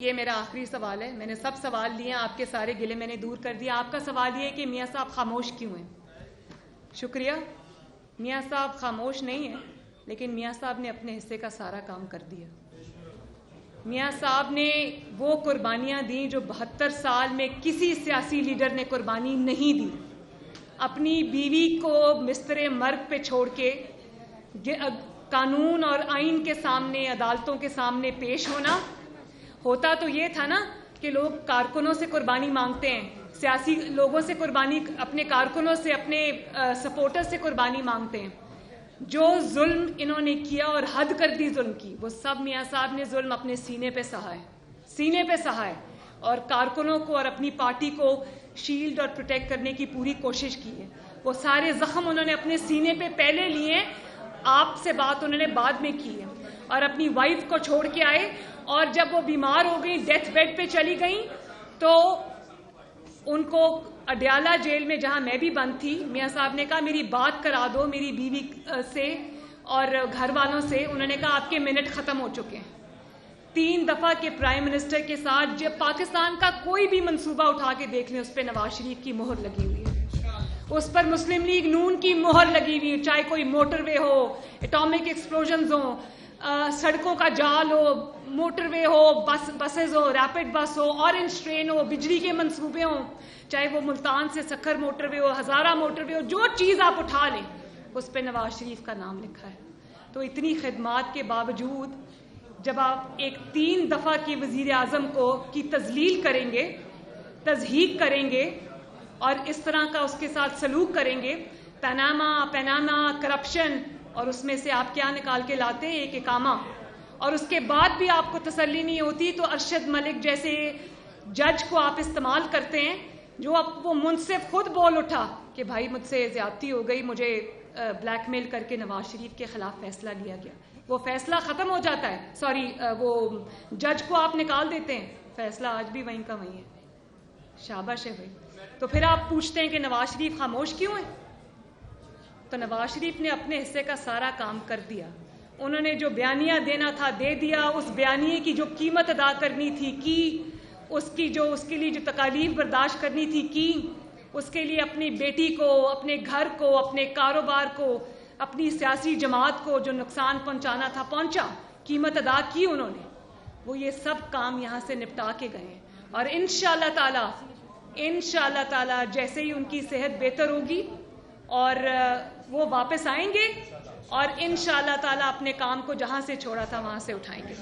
یہ میرا آخری سوال ہے. میں نے سب سوال لیے ہیں, آپ کے سارے گلے میں نے دور کر دیا. آپ کا سوال یہ ہے کہ میاں صاحب خاموش کیوں ہیں. شکریہ. میاں صاحب خاموش نہیں ہیں, لیکن میاں صاحب نے اپنے حصے کا سارا کام کر دیا. میاں صاحب نے وہ قربانیاں دیں جو 72 سال میں کسی سیاسی لیڈر نے قربانی نہیں دی. اپنی بیوی کو بستر مرگ پہ چھوڑ کے قانون اور آئین کے سامنے, عدالتوں کے سامنے پیش ہوتا تو یہ تھا نا کہ لوگ کارکنوں سے قربانی مانگتے ہیں, سیاسی لوگوں سے قربانی, اپنے کارکنوں سے, اپنے سپورٹر سے قربانی مانگتے ہیں. جو ظلم انہوں نے کیا اور حد کر دی ظلم کی, وہ سب میاں صاحب نے ظلم اپنے سینے پہ سہا ہے, اور کارکنوں کو اور اپنی پارٹی کو شیلڈ اور پروٹیکٹ کرنے کی پوری کوشش کی ہے. وہ سارے زخم انہوں نے اپنے سینے پہ پہلے لیے, آپ سے بات انہوں نے بعد میں کی ہے. اور اپنی وائف کو چھوڑ کے آئے, اور جب وہ بیمار ہو گئیں, ڈیتھ بیڈ پہ چلی گئیں, تو ان کو اڈیالہ جیل میں, جہاں میں بھی بند تھی, میاں صاحب نے کہا میری بات کرا دو میری بیوی سے اور گھر والوں سے. انہوں نے کہا آپ کے منٹ ختم ہو چکے ہیں. 3 دفعہ کے پرائم منسٹر کے ساتھ جب پاکستان کا کوئی بھی منصوبہ اٹھا کے دیکھ لیں, اس پہ نواز شریف کی مہر لگی ہوئی ہے, اس پر مسلم لیگ نون کی مہر لگی ہوئی ہے. چاہے کوئی موٹر وے ہو, اٹامک ایکسپلوژنز ہوں, سڑکوں کا جال ہو, موٹر وے ہو, بسز ہو, ریپڈ بس ہو, اورنج ٹرین ہو, بجلی کے منصوبے ہوں, چاہے وہ ملتان سے سکھر موٹر وے ہو, ہزارہ موٹر وے ہو, جو چیز آپ اٹھا لیں اس پہ نواز شریف کا نام لکھا ہے. تو اتنی خدمات کے باوجود جب آپ ایک 3 دفعہ کی وزیر اعظم کی تذلیل کریں گے, تضحیک کریں گے, اور اس طرح کا اس کے ساتھ سلوک کریں گے, پیناما کرپشن, اور اس میں سے آپ کیا نکال کے لاتے ہیں, ایک اقامہ, اور اس کے بعد بھی آپ کو تسلی نہیں ہوتی, تو ارشد ملک جیسے جج کو آپ استعمال کرتے ہیں, جو اب وہ منصف خود بول اٹھا کہ بھائی مجھ سے زیادتی ہو گئی, مجھے بلیک میل کر کے نواز شریف کے خلاف فیصلہ لیا گیا. وہ فیصلہ ختم ہو جاتا ہے, وہ جج کو آپ نکال دیتے ہیں, فیصلہ آج بھی وہیں کا وہیں ہے. شاباش ہے بھائی. تو پھر آپ پوچھتے ہیں کہ نواز شریف خاموش کیوں ہیں. تو نواز شریف نے اپنے حصے کا سارا کام کر دیا. انہوں نے جو بیانیہ دینا تھا دے دیا, اس بیانیے کی جو قیمت ادا کرنی تھی کی, اس کے لیے جو تکالیف برداشت کرنی تھی کی, اس کے لیے اپنی بیٹی کو, اپنے گھر کو, اپنے کاروبار کو, اپنی سیاسی جماعت کو جو نقصان پہنچانا تھا پہنچا, قیمت ادا کی انہوں نے. وہ یہ سب کام یہاں سے نپٹا کے گئے ہیں, اور انشاءاللہ تعالی جیسے ہی ان کی صحت بہتر ہوگی اور وہ واپس آئیں گے, اور انشاءاللہ تعالی اپنے کام کو جہاں سے چھوڑا تھا وہاں سے اٹھائیں گے.